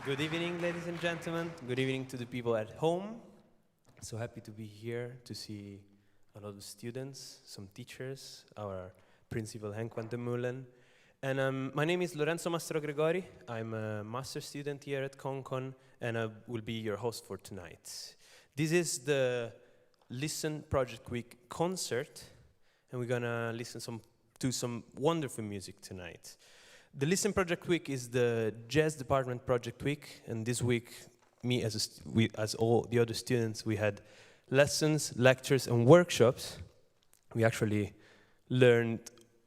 Good evening, ladies and gentlemen. Good evening to the people at home. So happy to be here to see a lot of students, some teachers, our principal Henk van der Meulen. And my name is Lorenzo Mastro Gregori. I'm a master student here at Concon, and I will be your host for tonight. This is the Listen Project Week concert, and we're gonna listen to some wonderful music tonight. The Listen Project Week is the jazz department project week, and this week, me as all the other students, we had lessons, lectures, and workshops. We actually learned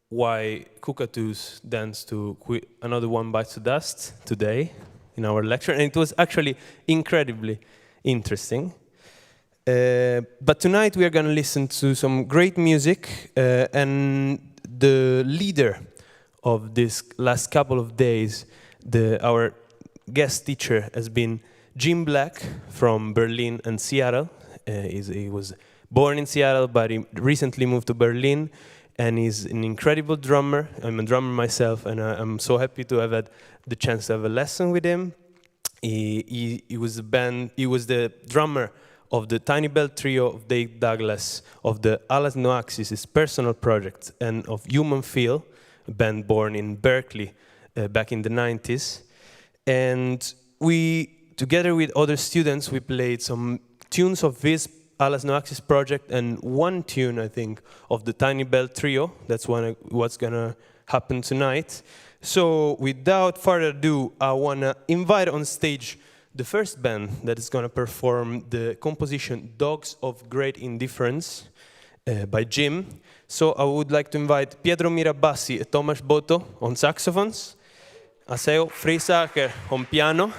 why cockatoos dance to Another One Bites the Dust today in our lecture, and it was actually incredibly interesting. But tonight we are going to listen to some great music, and the leader of this last couple of days, our guest teacher has been Jim Black from Berlin and Seattle. He was born in Seattle, but he recently moved to Berlin, and he's an incredible drummer. I'm a drummer myself, and I'm so happy to have had the chance to have a lesson with him. He was the drummer of the Tiny Bell Trio of Dave Douglas, of the Alas Noaxis, his personal project, and of Human Feel, a band born in Berkeley back in the 90s. And we, together with other students, we played some tunes of his Alas Noaxis project and one tune, I think, of the Tiny Bell Trio. That's what's gonna happen tonight. So without further ado, I wanna invite on stage the first band that is gonna perform the composition Dogs of Great Indifference by Jim. So I would like to invite Pietro Mirabassi and Tomasz Boto on saxophones, Aseo Freisaker on piano,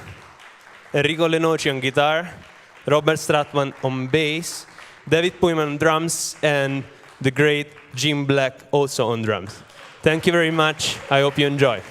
Enrico Lenoci on guitar, Robert Stratman on bass, David Puyman on drums, and the great Jim Black also on drums. Thank you very much. I hope you enjoy.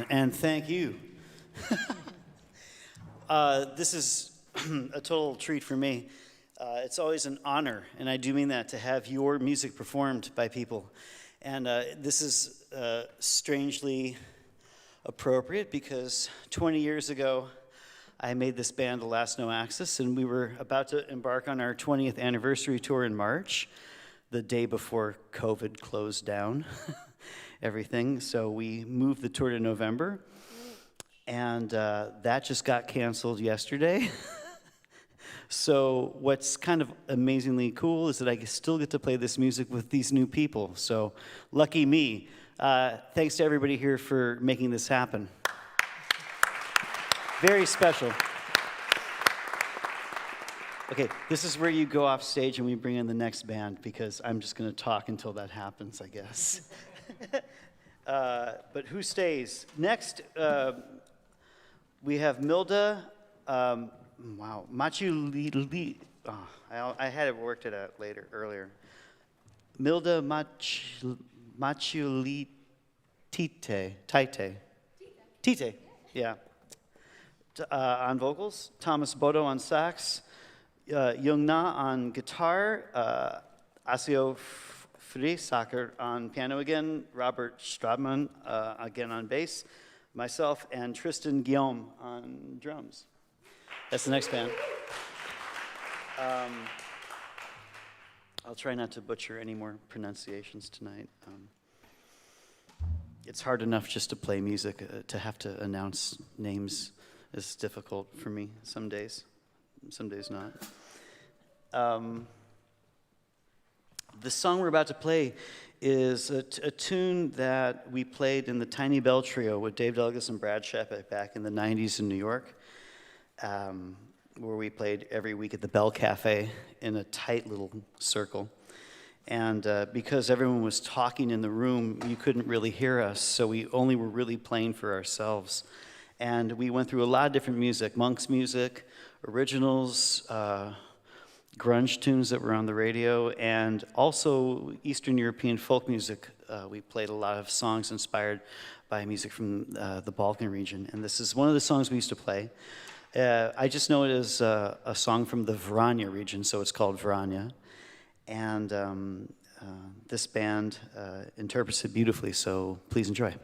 And thank you. This is a total treat for me. It's always an honor, and I do mean that, to have your music performed by people. And this is strangely appropriate because 20 years ago, I made this band, The Last No Axis, and we were about to embark on our 20th anniversary tour in March, the day before COVID closed down everything. So we moved the tour to November, and that just got canceled yesterday. So what's kind of amazingly cool is that I still get to play this music with these new people. So lucky me. Thanks to everybody here for making this happen. Very special. Okay, this is where you go off stage and we bring in the next band, because I'm just going to talk until that happens, I guess. But who stays? Next, we have Milda. Machu. I had it worked it out earlier. Milda Machu Tite. Yeah. On vocals, Thomas Bodo on sax, Young Na on guitar, Asio Frisaker on piano again, Robert Strabman again on bass, myself, and Tristan Guillaume on drums. That's the next band. I'll try not to butcher any more pronunciations tonight. It's hard enough just to play music. To have to announce names is difficult for me some days not. The song we're about to play is a tune that we played in the Tiny Bell Trio with Dave Douglas and Brad Shepard back in the 90s in New York, where we played every week at the Bell Cafe in a tight little circle. And because everyone was talking in the room, you couldn't really hear us, so we only were really playing for ourselves. And we went through a lot of different music, Monk's music, originals, grunge tunes that were on the radio, and also Eastern European folk music. We played a lot of songs inspired by music from the Balkan region, and this is one of the songs we used to play. I just know it as a song from the Vranja region, so it's called Vranja. And this band interprets it beautifully, so please enjoy.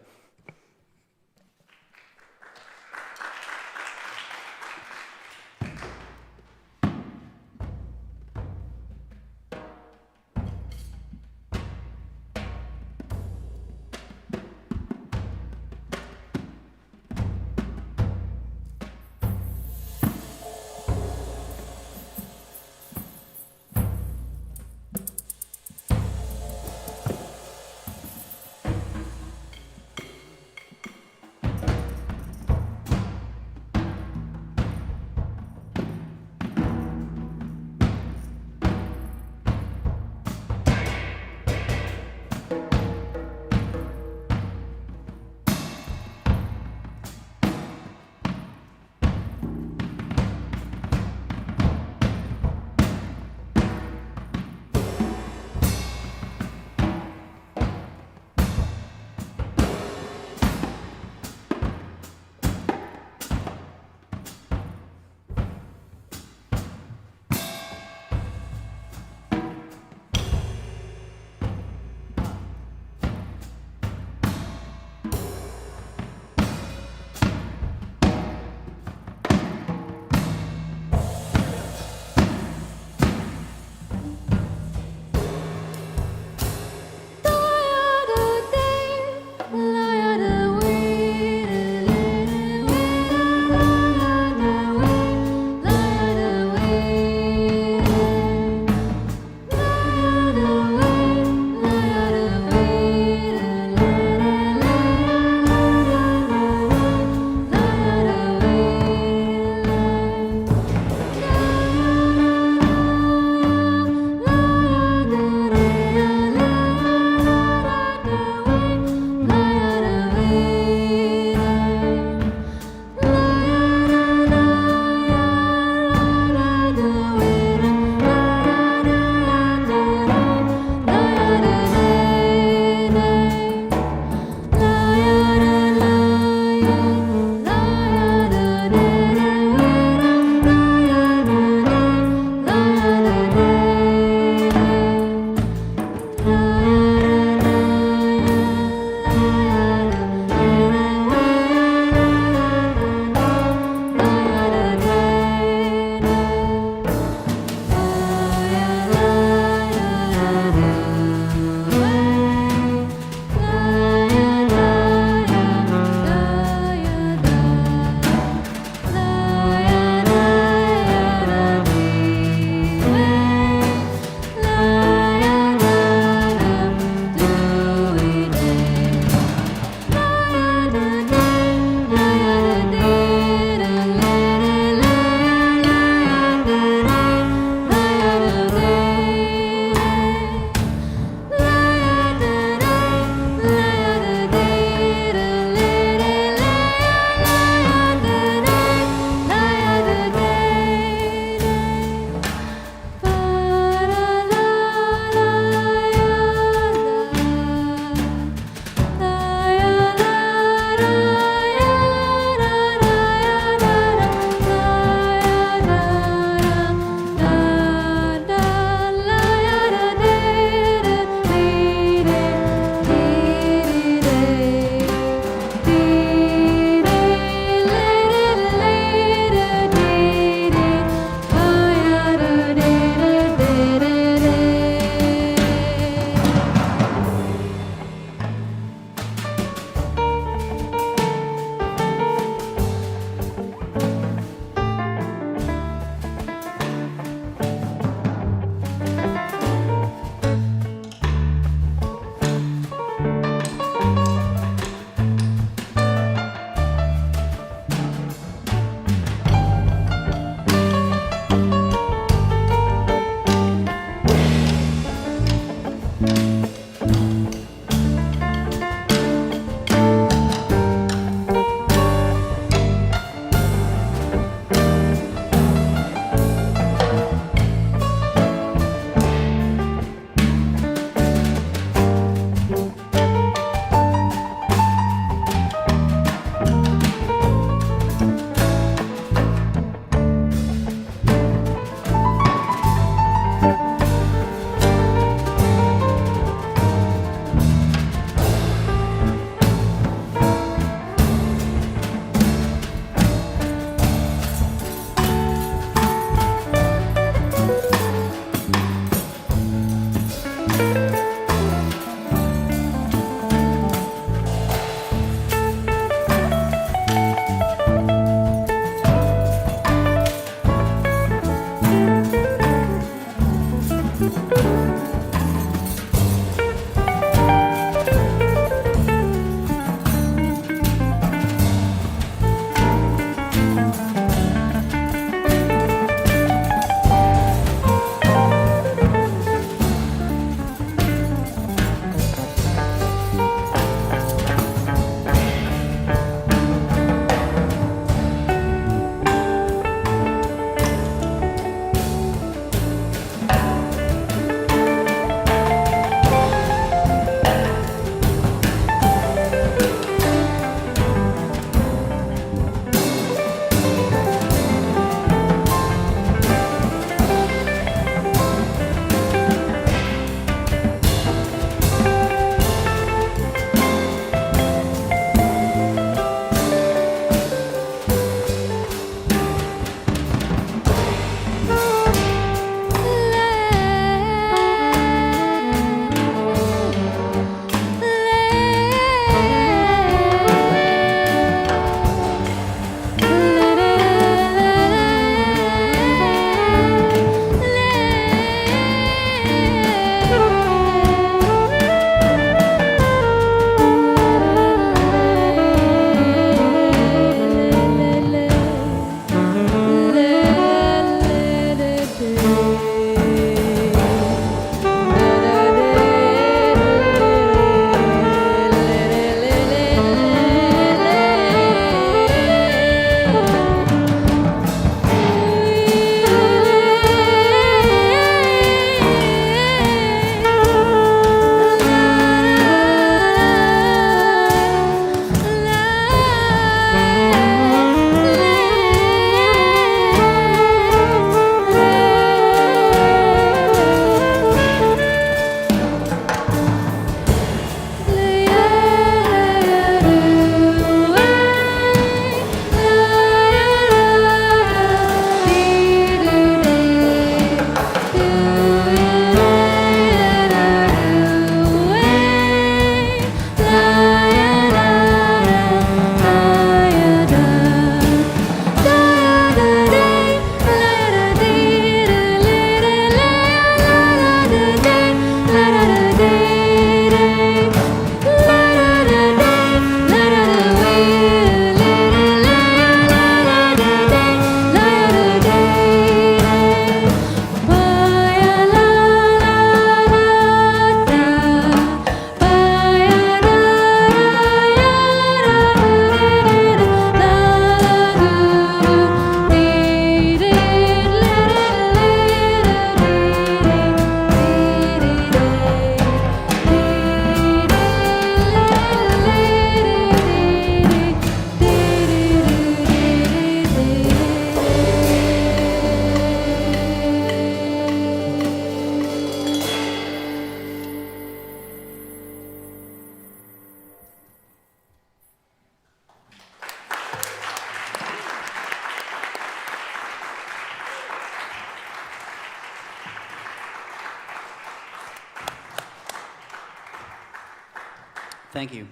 Thank you.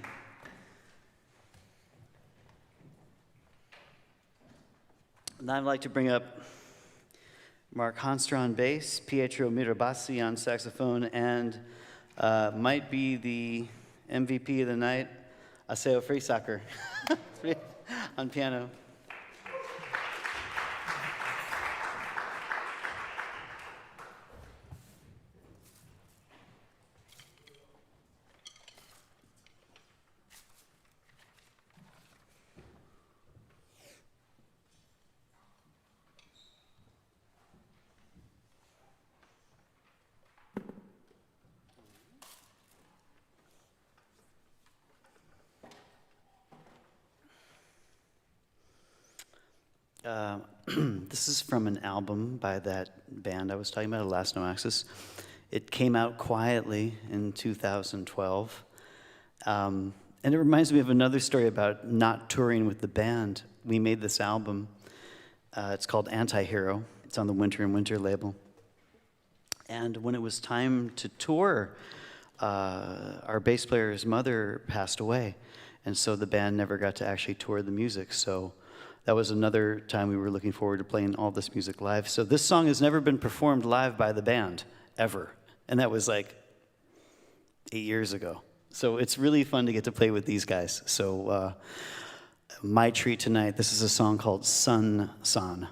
Now I'd like to bring up Mark Honstra on bass, Pietro Mirabassi on saxophone, and might be the MVP of the night, Aseo Frisaker on piano. This is from an album by that band I was talking about, Last No Axis. It came out quietly in 2012. And it reminds me of another story about not touring with the band. We made this album. It's called Anti-Hero. It's on the Winter and Winter label. And when it was time to tour, our bass player's mother passed away. And so the band never got to actually tour the music. So that was another time we were looking forward to playing all this music live. So this song has never been performed live by the band, ever. And that was like 8 years ago. So it's really fun to get to play with these guys. So my treat tonight, this is a song called Sun San.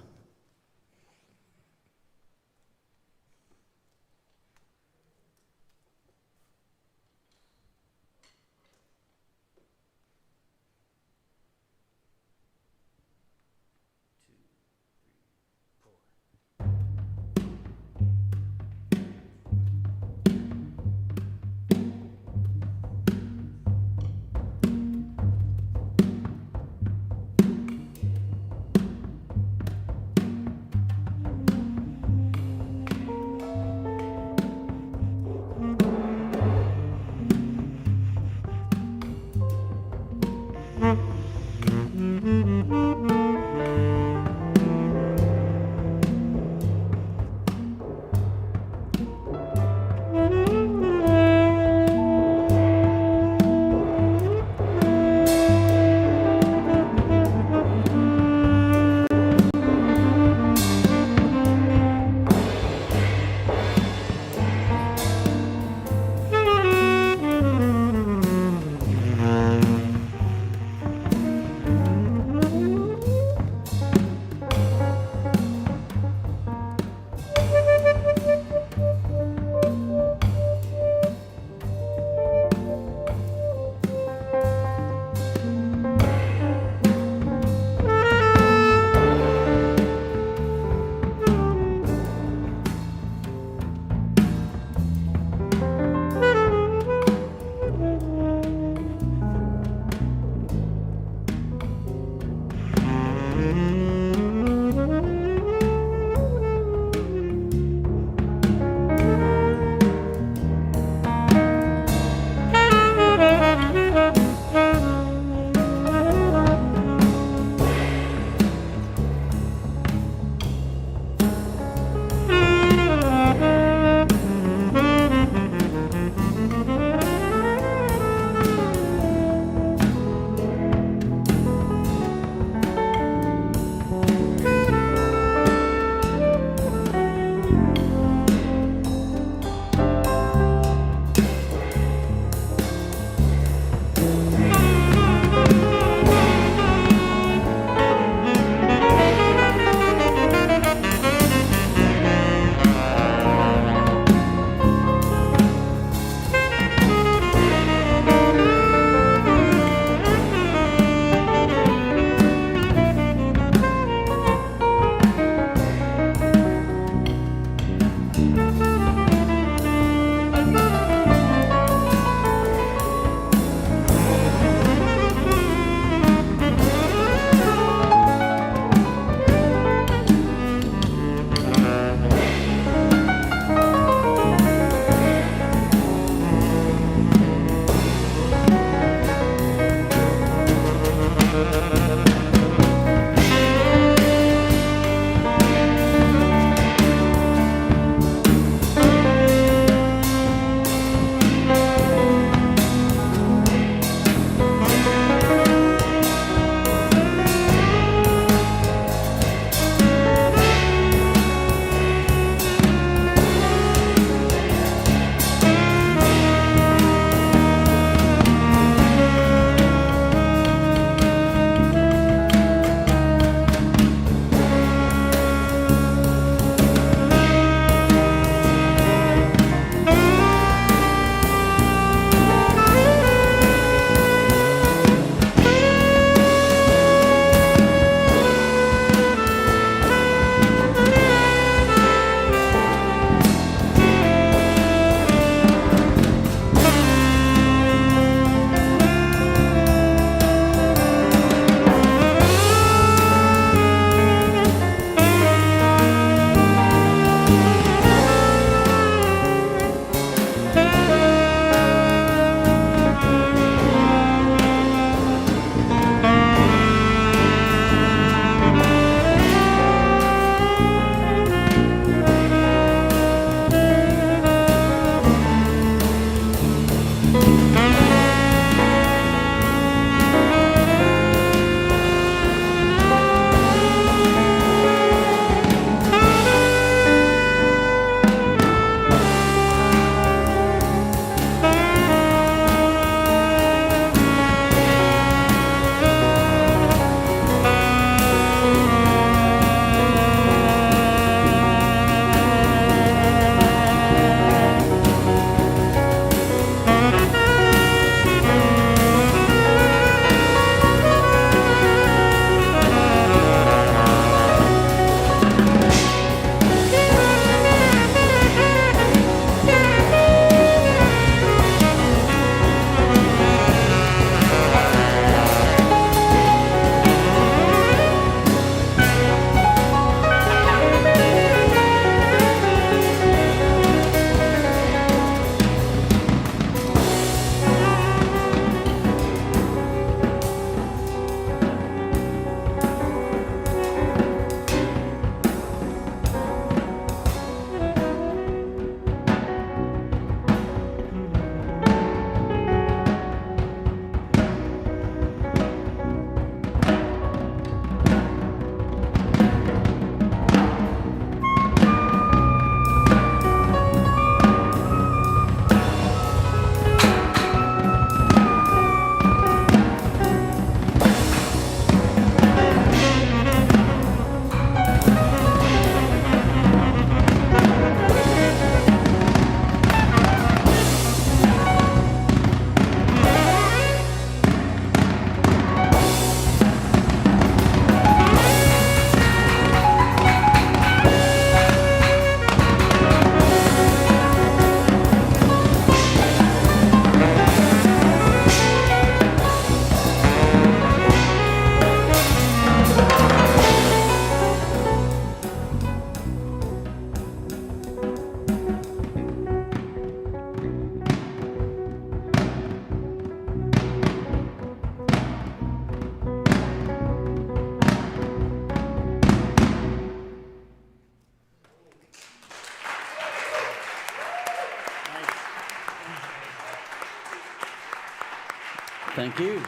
Thank you.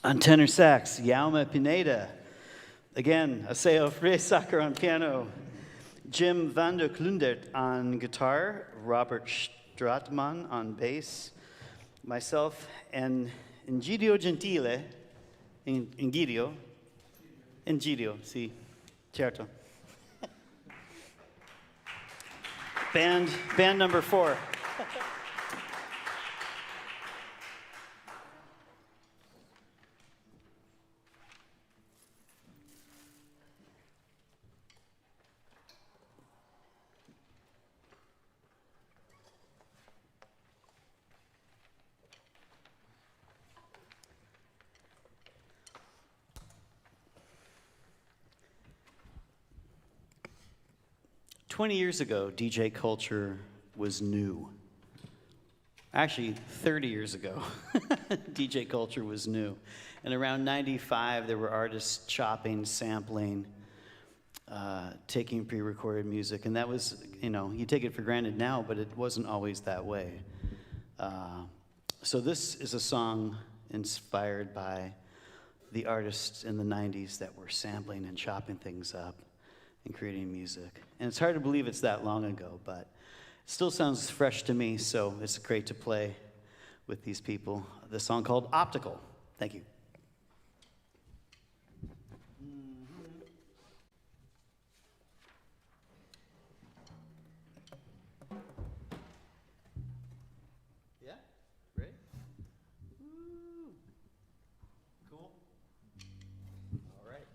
On tenor sax, Jaume Pineda. Again, Aseo Fresacker on piano. Jim van der Klundert on guitar. Robert Stratman on bass. Myself and Egidio Gentile. Egidio, sì, certo. Band number 4. "20 years ago, DJ culture was new. Actually, 30 years ago, DJ culture was new. And around 95, there were artists chopping, sampling, taking pre-recorded music. And that was, you take it for granted now, but it wasn't always that way. So this is a song inspired by the artists in the 90s that were sampling and chopping things up and creating music. And it's hard to believe it's that long ago, but it still sounds fresh to me, so it's great to play with these people. The song called Optical. Thank you. Yeah? Ready? Woo. Cool. All right.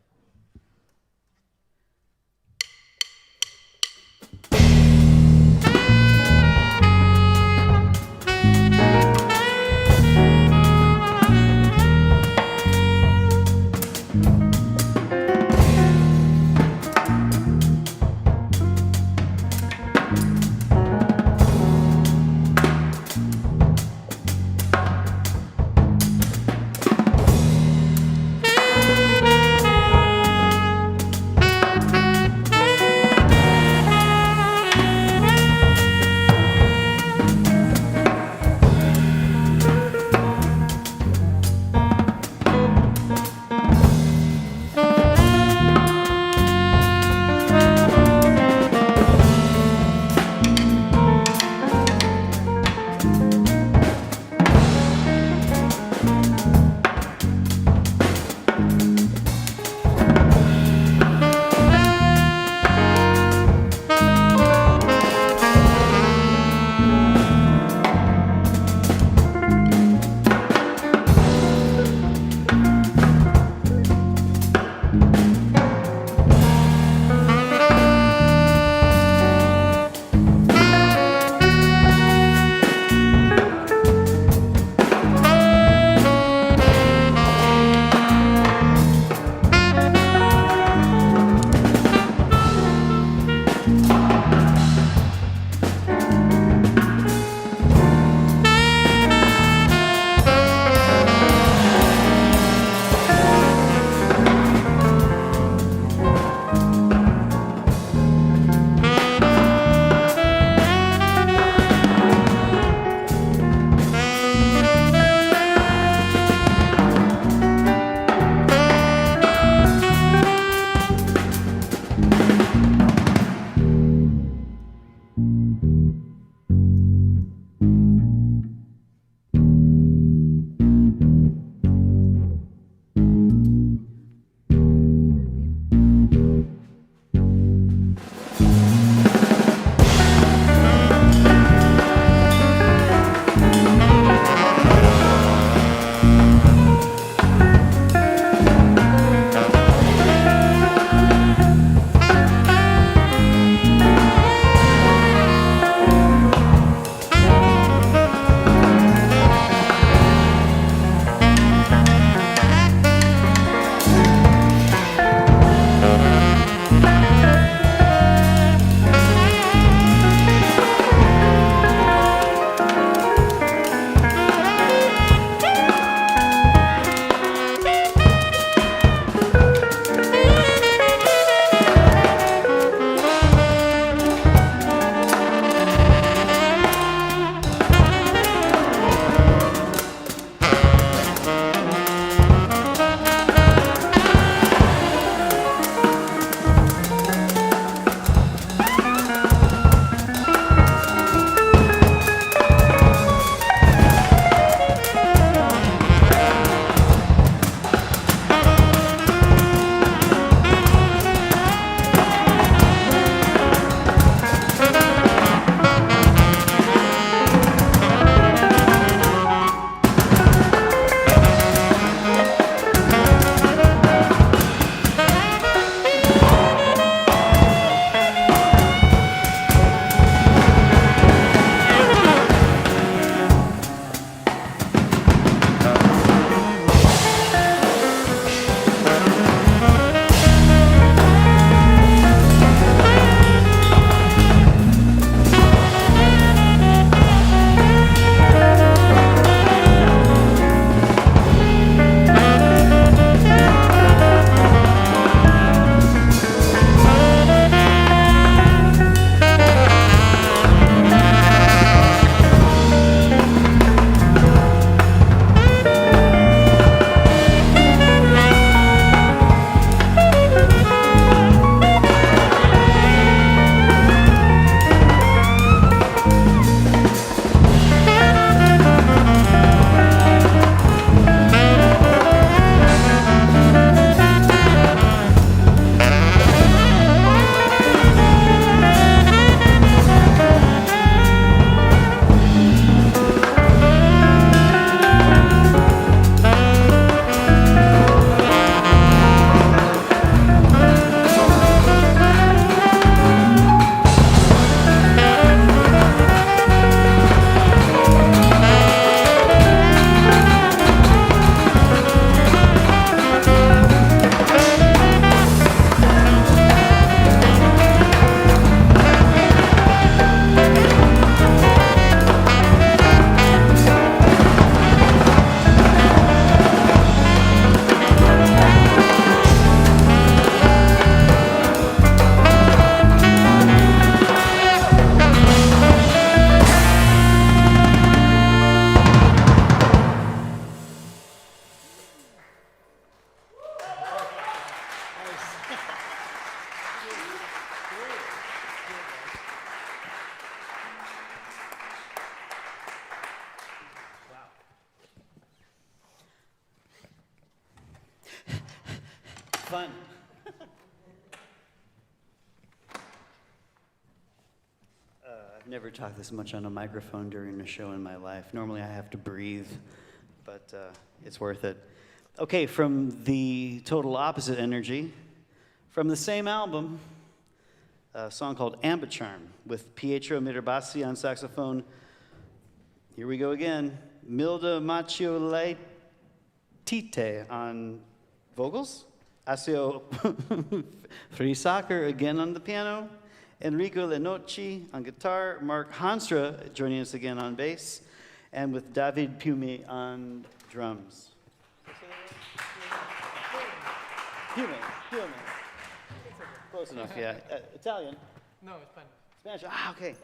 fun. I've never talked this much on a microphone during a show in my life. Normally I have to breathe, but it's worth it. Okay, from the total opposite energy, from the same album, a song called Ambicharm with Pietro Miterbassi on saxophone. Here we go again. Milda Macciolaitite on vocals. Asio Frisaker again on the piano. Enrico Lenocci on guitar. Mark Hanstra joining us again on bass. And with David Piume on drums. Piume. Close enough, yeah. Italian? No, Spanish. Spanish, okay.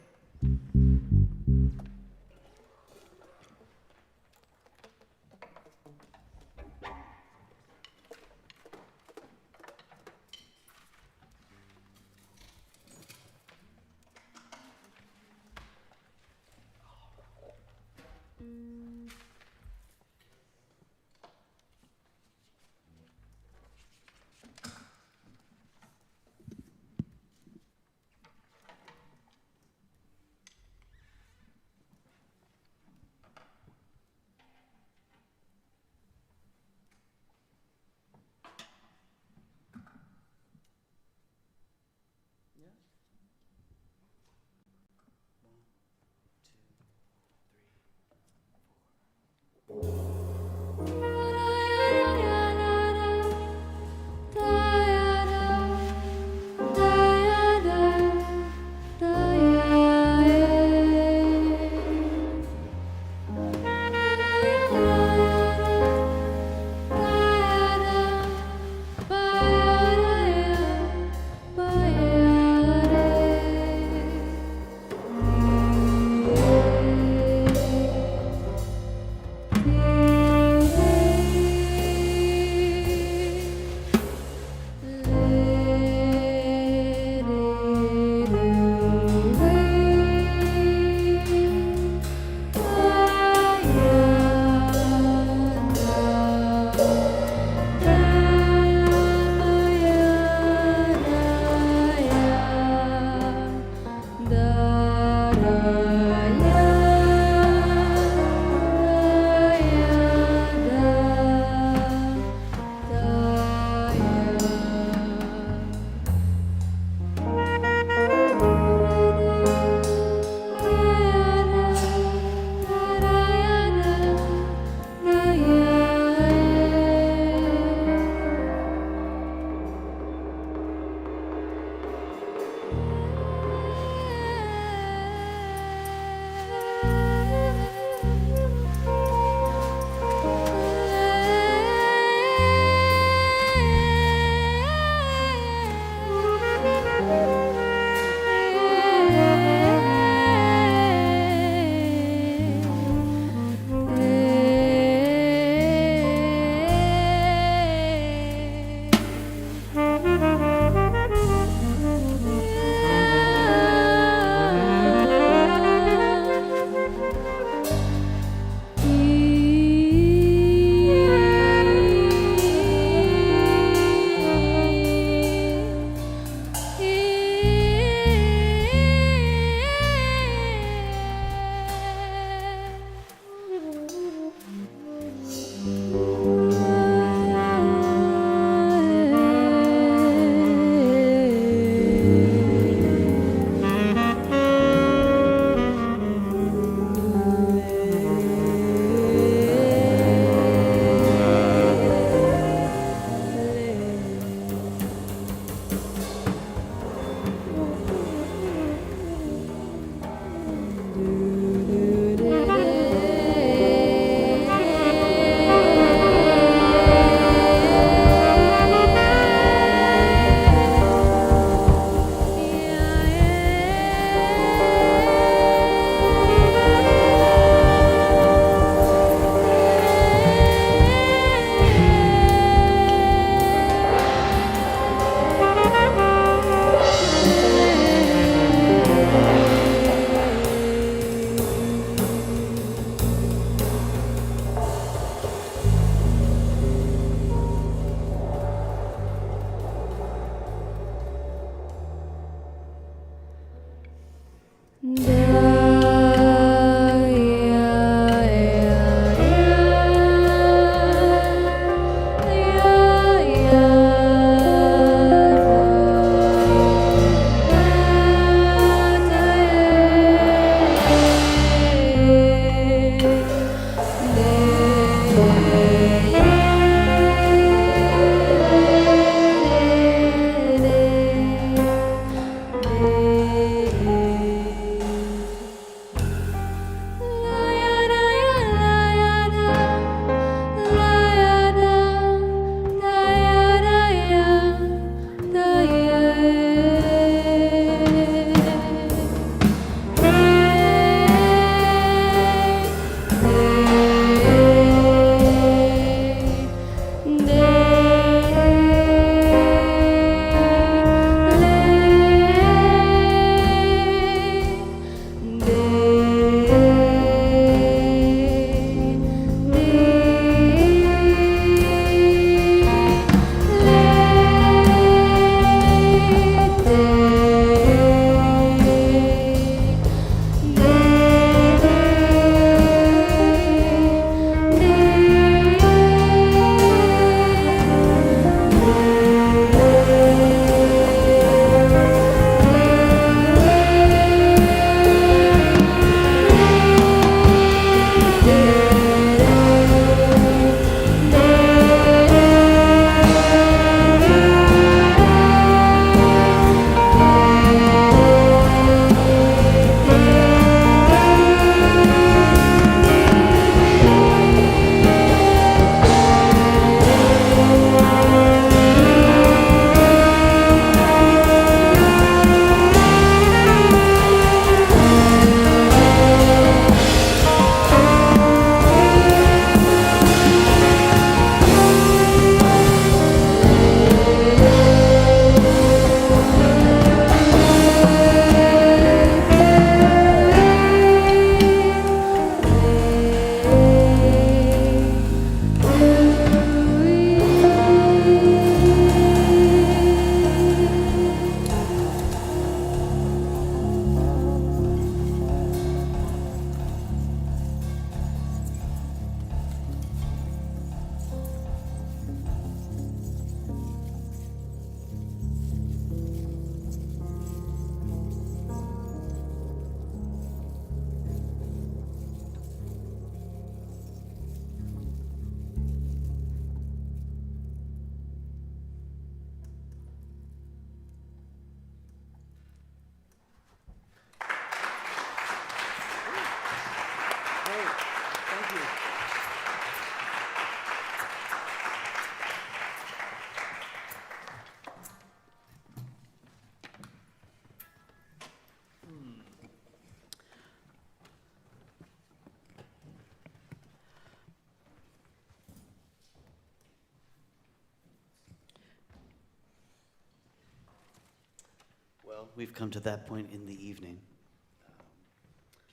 Well, we've come to that point in the evening.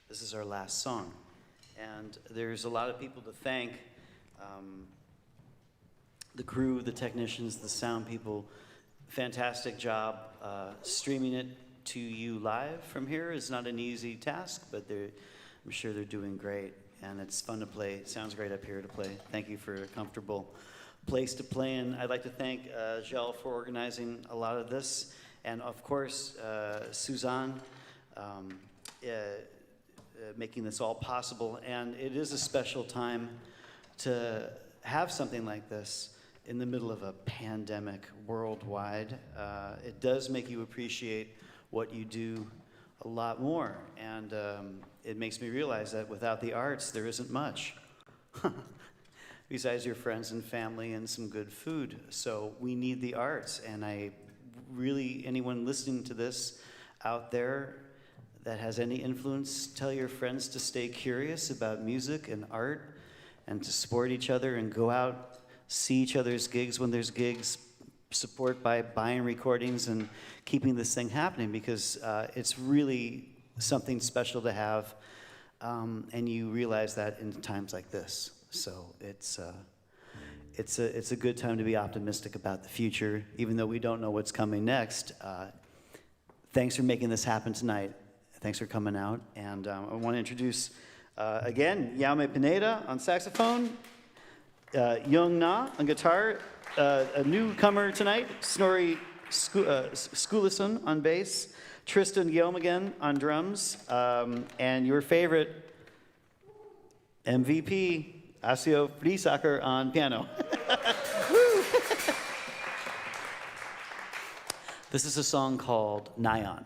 This is our last song. And there's a lot of people to thank. The crew, the technicians, the sound people, fantastic job. Streaming it to you live from here is not an easy task, but I'm sure they're doing great. And it's fun to play. It sounds great up here to play. Thank you for a comfortable place to play in. I'd like to thank Gel for organizing a lot of this. And of course, Suzanne, making this all possible. And it is a special time to have something like this in the middle of a pandemic worldwide. It does make you appreciate what you do a lot more. And it makes me realize that without the arts, there isn't much. Besides your friends and family and some good food. So we need the arts. And I really, anyone listening to this out there that has any influence, tell your friends to stay curious about music and art and to support each other and go out, see each other's gigs when there's gigs, support by buying recordings and keeping this thing happening, because it's really something special to have, and you realize that in times like this. So it's a good time to be optimistic about the future, even though we don't know what's coming next. Thanks for making this happen tonight. Thanks for coming out. And I want to introduce, again, Jaume Pineda on saxophone, Young Na on guitar, a newcomer tonight, Snorri Skulason on bass, Tristan Guillaume again on drums, and your favorite MVP, Asio Frisaker on piano. This is a song called Nyan.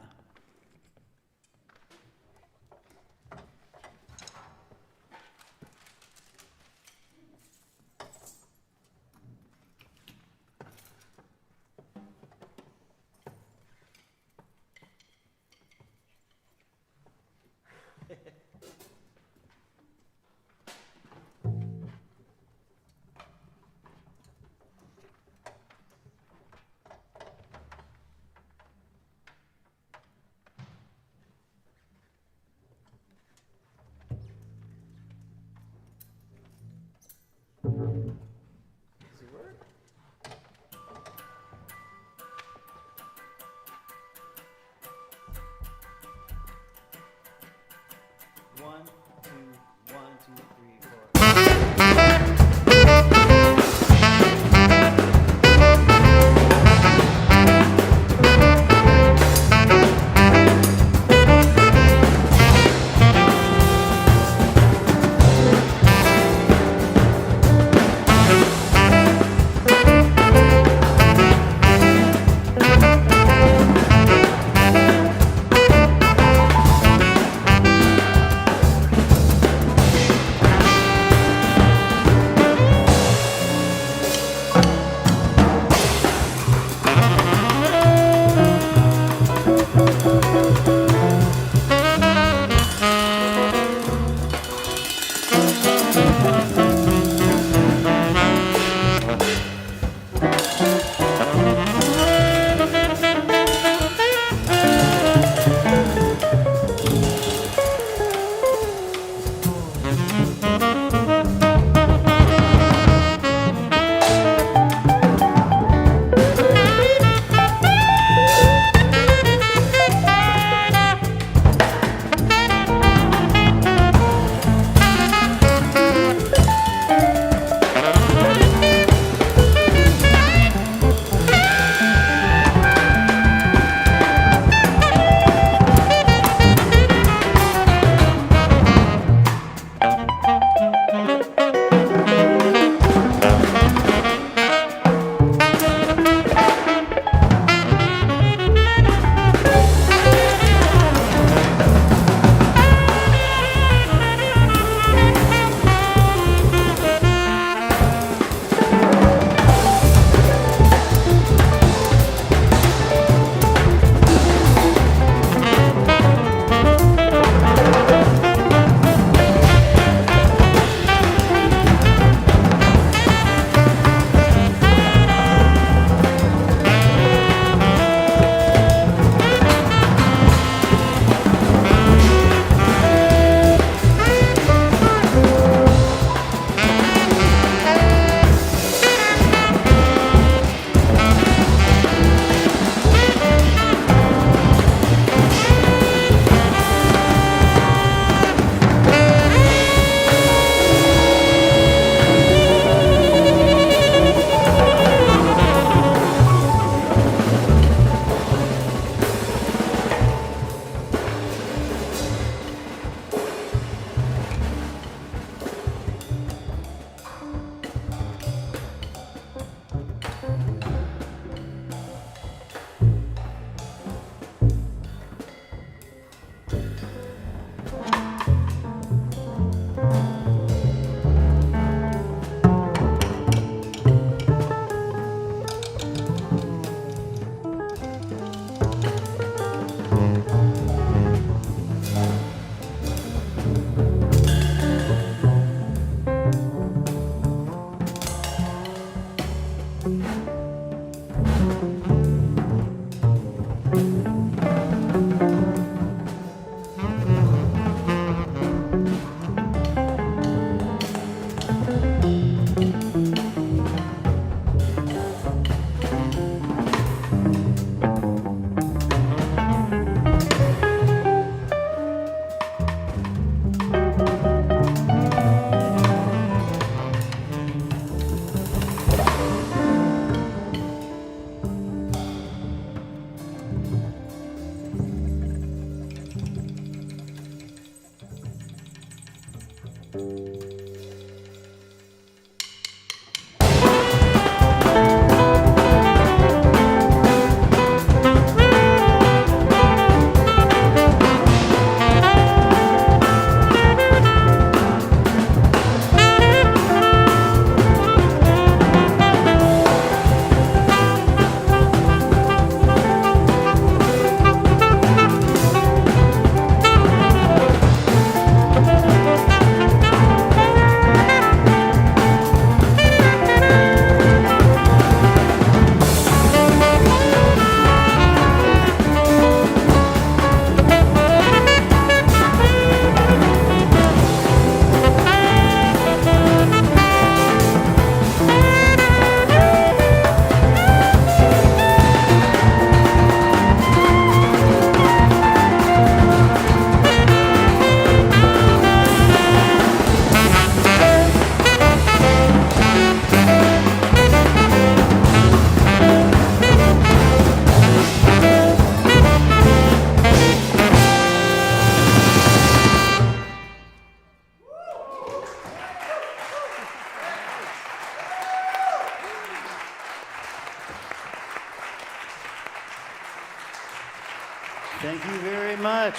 Thank you very much.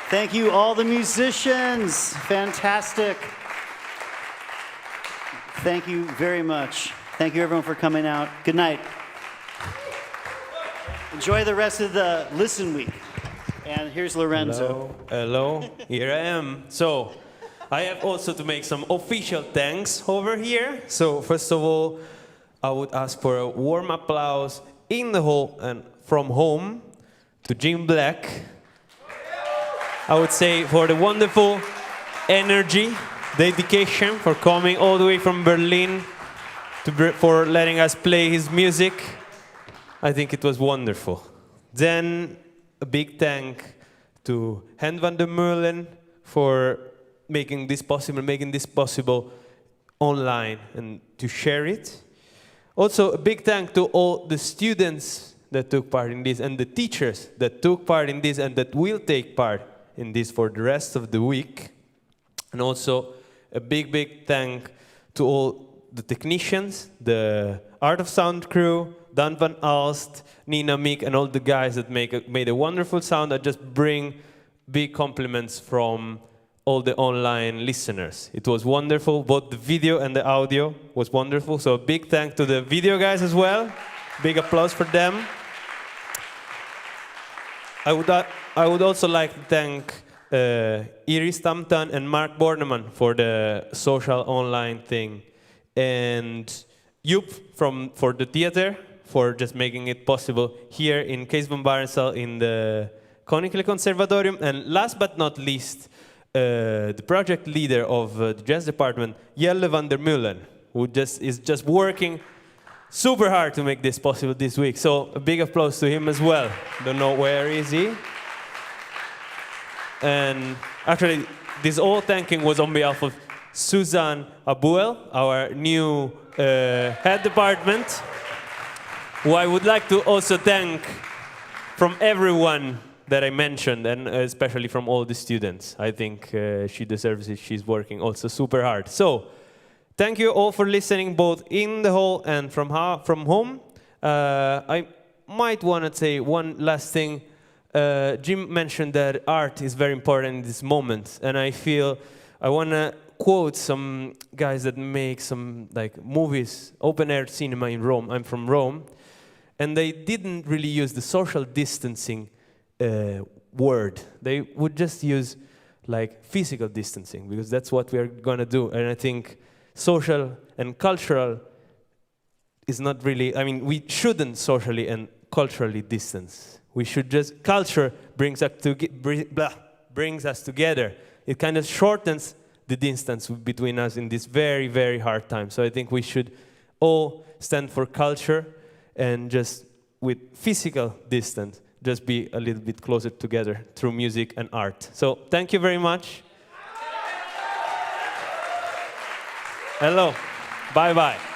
Thank you, all the musicians. Fantastic. Thank you very much. Thank you, everyone, for coming out. Good night. Enjoy the rest of the Listen Week. And here's Lorenzo. Hello. Here I am. So, I have also to make some official thanks over here. So, first of all, I would ask for a warm applause in the hall and from home to Jim Black. I would say for the wonderful energy, dedication, for coming all the way from Berlin, for letting us play his music. I think it was wonderful. Then a big thank to Hen van der Meulen for making this possible online and to share it. Also, a big thank to all the students that took part in this and the teachers that took part in this and that will take part in this for the rest of the week. And also a big thank to all the technicians, the Art of Sound crew, Dan van Alst, Nina Meek, and all the guys that made a wonderful sound. I just bring big compliments from all the online listeners. It was wonderful. Both the video and the audio was wonderful. So a big thank to the video guys as well. Big applause for them. I would also like to thank Iris Tamtan and Mark Borneman for the social online thing, and Joep for the theater for just making it possible here in Kees van Barenstal in the Koninklijk Conservatorium, and last but not least, the project leader of the jazz department, Jelle van der Meulen, who is just working super hard to make this possible this week. So a big applause to him as well. Don't know where is he. And actually, this all thanking was on behalf of Suzanne Abuel, our new head department, who I would like to also thank from everyone that I mentioned, and especially from all the students. I think she deserves it. She's working also super hard. So, thank you all for listening, both in the hall and from home. I might want to say one last thing. Jim mentioned that art is very important in this moment, and I feel I want to quote some guys that make some movies, open-air cinema in Rome. I'm from Rome, and they didn't really use the social distancing word. They would just use physical distancing, because that's what we're going to do. And I think social and cultural is not really, we shouldn't socially and culturally distance. We should just, culture brings us together. It kind of shortens the distance between us in this very, very hard time. So I think we should all stand for culture and just with physical distance, just be a little bit closer together through music and art. So thank you very much. Hello. Bye-bye.